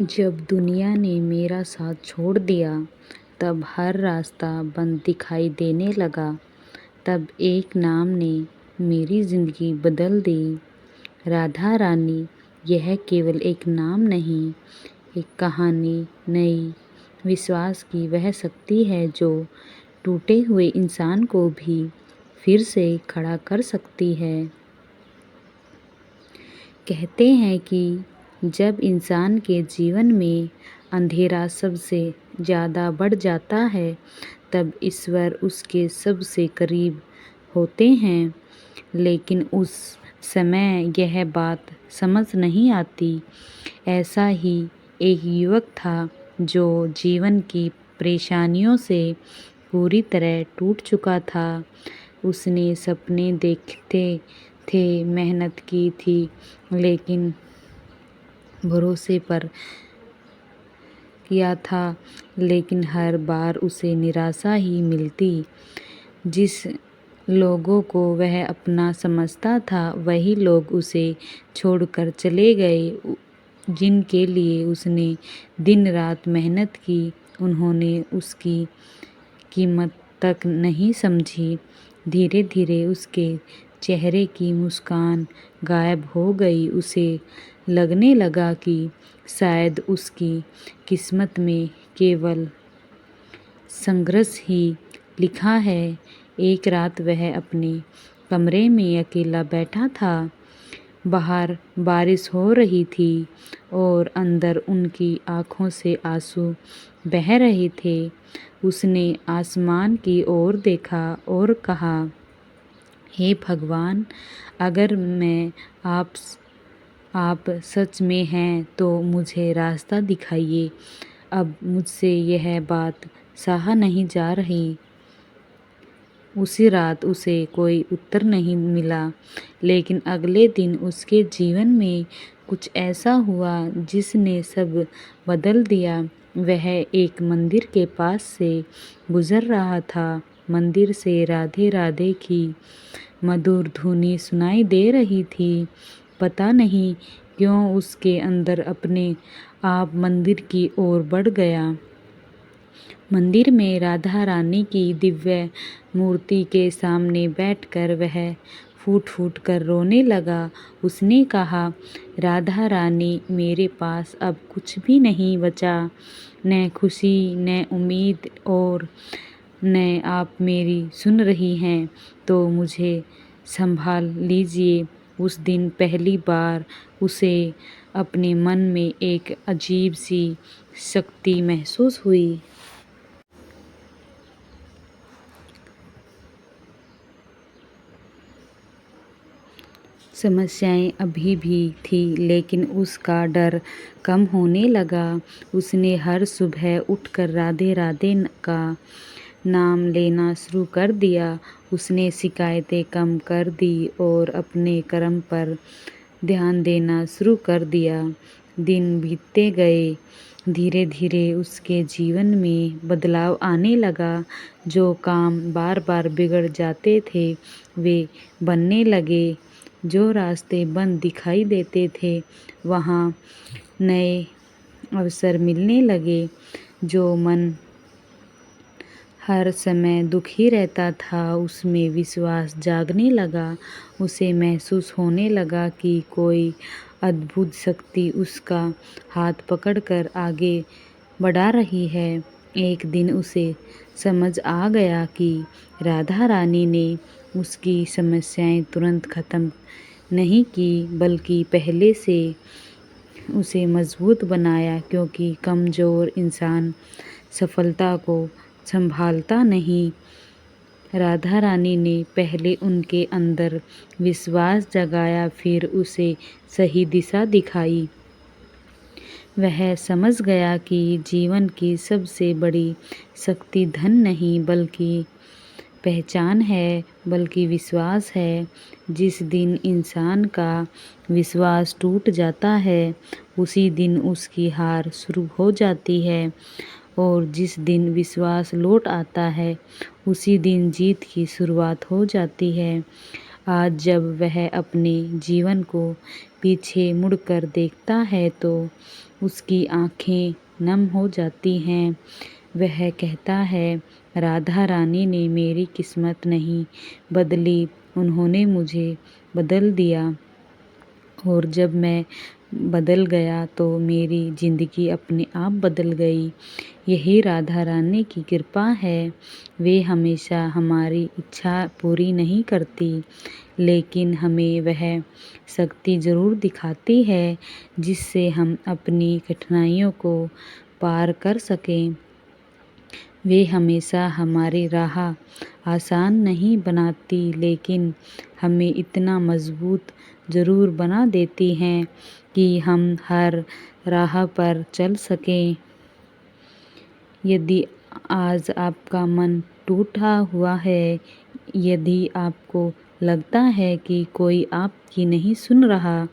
जब दुनिया ने मेरा साथ छोड़ दिया, तब हर रास्ता बंद दिखाई देने लगा। तब एक नाम ने मेरी ज़िंदगी बदल दी। राधा रानी यह केवल एक नाम नहीं, एक कहानी, नई विश्वास की वह शक्ति है जो टूटे हुए इंसान को भी फिर से खड़ा कर सकती है। कहते हैं कि जब इंसान के जीवन में अंधेरा सबसे ज़्यादा बढ़ जाता है, तब ईश्वर उसके सबसे करीब होते हैं। लेकिन उस समय यह बात समझ नहीं आती। ऐसा ही एक युवक था जो जीवन की परेशानियों से पूरी तरह टूट चुका था। उसने सपने देखते थे, मेहनत की थी, लेकिन भरोसे पर किया था, लेकिन हर बार उसे निराशा ही मिलती। जिस लोगों को वह अपना समझता था, वही लोग उसे छोड़कर चले गए। जिनके लिए उसने दिन रात मेहनत की, उन्होंने उसकी कीमत तक नहीं समझी। धीरे धीरे उसके चेहरे की मुस्कान गायब हो गई। उसे लगने लगा कि शायद उसकी किस्मत में केवल संघर्ष ही लिखा है। एक रात वह अपने कमरे में अकेला बैठा था। बाहर बारिश हो रही थी और अंदर उनकी आँखों से आंसू बह रहे थे। उसने आसमान की ओर देखा और कहा, हे भगवान, अगर मैं आप सच में हैं तो मुझे रास्ता दिखाइए। अब मुझसे यह बात सहा नहीं जा रही। उसी रात उसे कोई उत्तर नहीं मिला, लेकिन अगले दिन उसके जीवन में कुछ ऐसा हुआ जिसने सब बदल दिया। वह एक मंदिर के पास से गुजर रहा था। मंदिर से राधे राधे की मधुर धुनी सुनाई दे रही थी। पता नहीं क्यों उसके अंदर अपने आप मंदिर की ओर बढ़ गया। मंदिर में राधा रानी की दिव्य मूर्ति के सामने बैठकर वह फूट फूट कर रोने लगा। उसने कहा, राधा रानी, मेरे पास अब कुछ भी नहीं बचा, न खुशी, न उम्मीद, और न आप मेरी सुन रही हैं, तो मुझे संभाल लीजिए। उस दिन पहली बार उसे अपने मन में एक अजीब सी शक्ति महसूस हुई। समस्याएं अभी भी थी, लेकिन उसका डर कम होने लगा। उसने हर सुबह उठकर राधे राधे का नाम लेना शुरू कर दिया। उसने शिकायतें कम कर दी और अपने कर्म पर ध्यान देना शुरू कर दिया। दिन बीतते गए। धीरे धीरे उसके जीवन में बदलाव आने लगा। जो काम बार बार बिगड़ जाते थे, वे बनने लगे। जो रास्ते बंद दिखाई देते थे, वहाँ नए अवसर मिलने लगे। जो मन हर समय दुखी रहता था, उसमें विश्वास जागने लगा। उसे महसूस होने लगा कि कोई अद्भुत शक्ति उसका हाथ पकड़कर आगे बढ़ा रही है। एक दिन उसे समझ आ गया कि राधा रानी ने उसकी समस्याएं तुरंत खत्म नहीं की, बल्कि पहले से उसे मजबूत बनाया, क्योंकि कमज़ोर इंसान सफलता को संभालता नहीं। राधा रानी ने पहले उनके अंदर विश्वास जगाया, फिर उसे सही दिशा दिखाई। वह समझ गया कि जीवन की सबसे बड़ी शक्ति धन नहीं बल्कि पहचान है, बल्कि विश्वास है। जिस दिन इंसान का विश्वास टूट जाता है, उसी दिन उसकी हार शुरू हो जाती है, और जिस दिन विश्वास लौट आता है, उसी दिन जीत की शुरुआत हो जाती है। आज जब वह अपने जीवन को पीछे मुड़कर देखता है, तो उसकी आँखें नम हो जाती हैं। वह कहता है, राधा रानी ने मेरी किस्मत नहीं बदली, उन्होंने मुझे बदल दिया, और जब मैं बदल गया तो मेरी ज़िंदगी अपने आप बदल गई। यही राधा रानी की कृपा है। वे हमेशा हमारी इच्छा पूरी नहीं करती, लेकिन हमें वह शक्ति ज़रूर दिखाती है जिससे हम अपनी कठिनाइयों को पार कर सकें। वे हमेशा हमारी राह आसान नहीं बनाती, लेकिन हमें इतना मजबूत ज़रूर बना देती हैं कि हम हर राह पर चल सकें। यदि आज आपका मन टूटा हुआ है, यदि आपको लगता है कि कोई आपकी नहीं सुन रहा,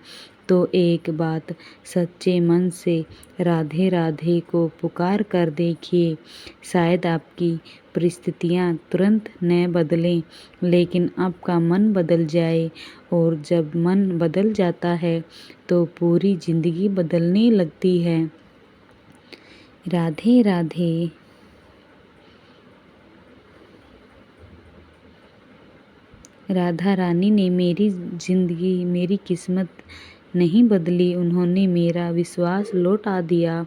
तो एक बात सच्चे मन से राधे राधे को पुकार कर देखिए। शायद आपकी परिस्थितियाँ तुरंत न बदलें, लेकिन आपका मन बदल जाए, और जब मन बदल जाता है तो पूरी ज़िंदगी बदलने लगती है। राधे राधे। राधा रानी ने मेरी ज़िंदगी, मेरी किस्मत नहीं बदली, उन्होंने मेरा विश्वास लौटा दिया,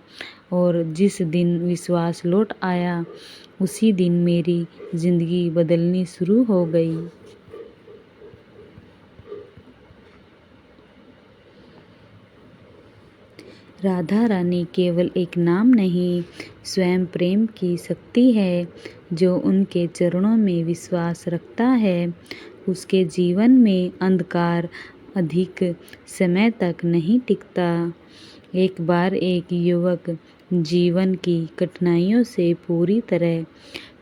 और जिस दिन विश्वास लौट आया उसी दिन मेरी ज़िंदगी बदलनी शुरू हो गई। राधा रानी केवल एक नाम नहीं, स्वयं प्रेम की शक्ति है। जो उनके चरणों में विश्वास रखता है, उसके जीवन में अंधकार अधिक समय तक नहीं टिकता। एक बार एक युवक जीवन की कठिनाइयों से पूरी तरह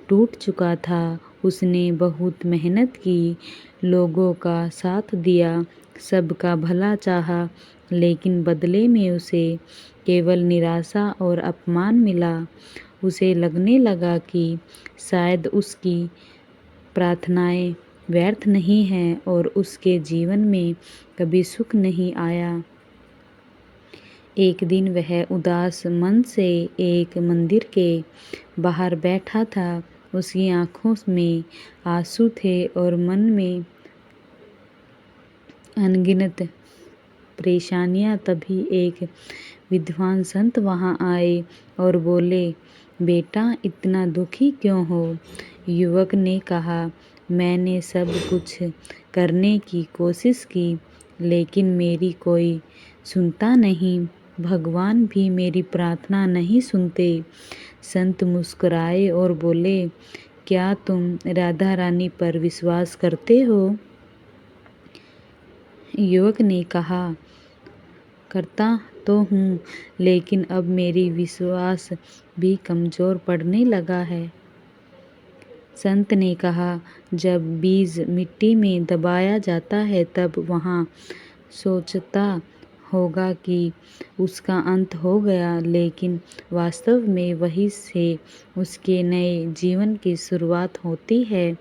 टूट चुका था। उसने बहुत मेहनत की, लोगों का साथ दिया, सबका भला चाहा, लेकिन बदले में उसे केवल निराशा और अपमान मिला। उसे लगने लगा कि शायद उसकी प्रार्थनाएं व्यर्थ नहीं हैं और उसके जीवन में कभी सुख नहीं आया। एक दिन वह उदास मन से एक मंदिर के बाहर बैठा था। उसकी आंखों में आंसू थे और मन में अनगिनत परेशानियां। तभी एक विद्वान संत वहां आए और बोले, बेटा इतना दुखी क्यों हो? युवक ने कहा, मैंने सब कुछ करने की कोशिश की, लेकिन मेरी कोई सुनता नहीं। भगवान भी मेरी प्रार्थना नहीं सुनते। संत मुस्कुराए और बोले, क्या तुम राधा रानी पर विश्वास करते हो? युवक ने कहा, करता तो हूँ, लेकिन अब मेरी विश्वास भी कमज़ोर पड़ने लगा है। संत ने कहा, जब बीज मिट्टी में दबाया जाता है तब वहाँ सोचता होगा कि उसका अंत हो गया, लेकिन वास्तव में वहीं से उसके नए जीवन की शुरुआत होती है।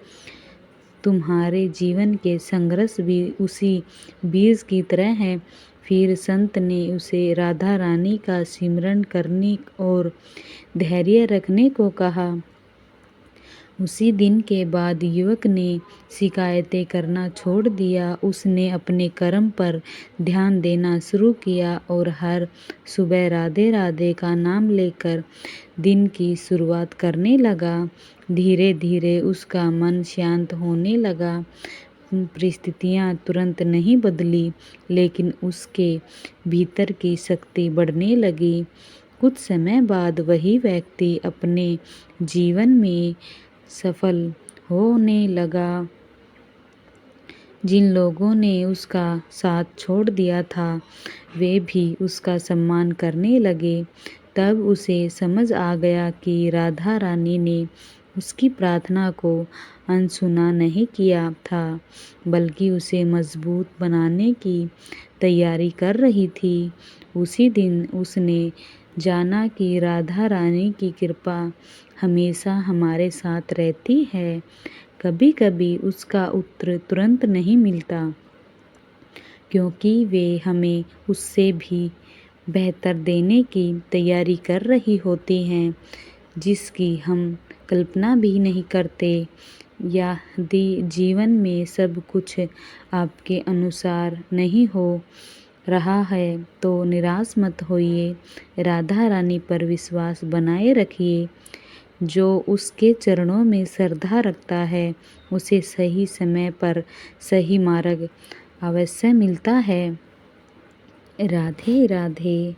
तुम्हारे जीवन के संघर्ष भी उसी बीज की तरह हैं। फिर संत ने उसे राधा रानी का सिमरन करने और धैर्य रखने को कहा। उसी दिन के बाद युवक ने शिकायतें करना छोड़ दिया। उसने अपने कर्म पर ध्यान देना शुरू किया और हर सुबह राधे राधे का नाम लेकर दिन की शुरुआत करने लगा। धीरे धीरे उसका मन शांत होने लगा। परिस्थितियाँ तुरंत नहीं बदली, लेकिन उसके भीतर की शक्ति बढ़ने लगी। कुछ समय बाद वही व्यक्ति अपने जीवन में सफल होने लगा। जिन लोगों ने उसका साथ छोड़ दिया था, वे भी उसका सम्मान करने लगे। तब उसे समझ आ गया कि राधा रानी ने उसकी प्रार्थना को अनसुना नहीं किया था, बल्कि उसे मजबूत बनाने की तैयारी कर रही थी। उसी दिन उसने जाना कि राधा रानी की कृपा हमेशा हमारे साथ रहती है। कभी कभी उसका उत्तर तुरंत नहीं मिलता, क्योंकि वे हमें उससे भी बेहतर देने की तैयारी कर रही होती हैं, जिसकी हम कल्पना भी नहीं करते। यदि जीवन में सब कुछ आपके अनुसार नहीं हो रहा है तो निराश मत होइए। राधा रानी पर विश्वास बनाए रखिए। जो उसके चरणों में श्रद्धा रखता है, उसे सही समय पर सही मार्ग अवश्य मिलता है। राधे राधे।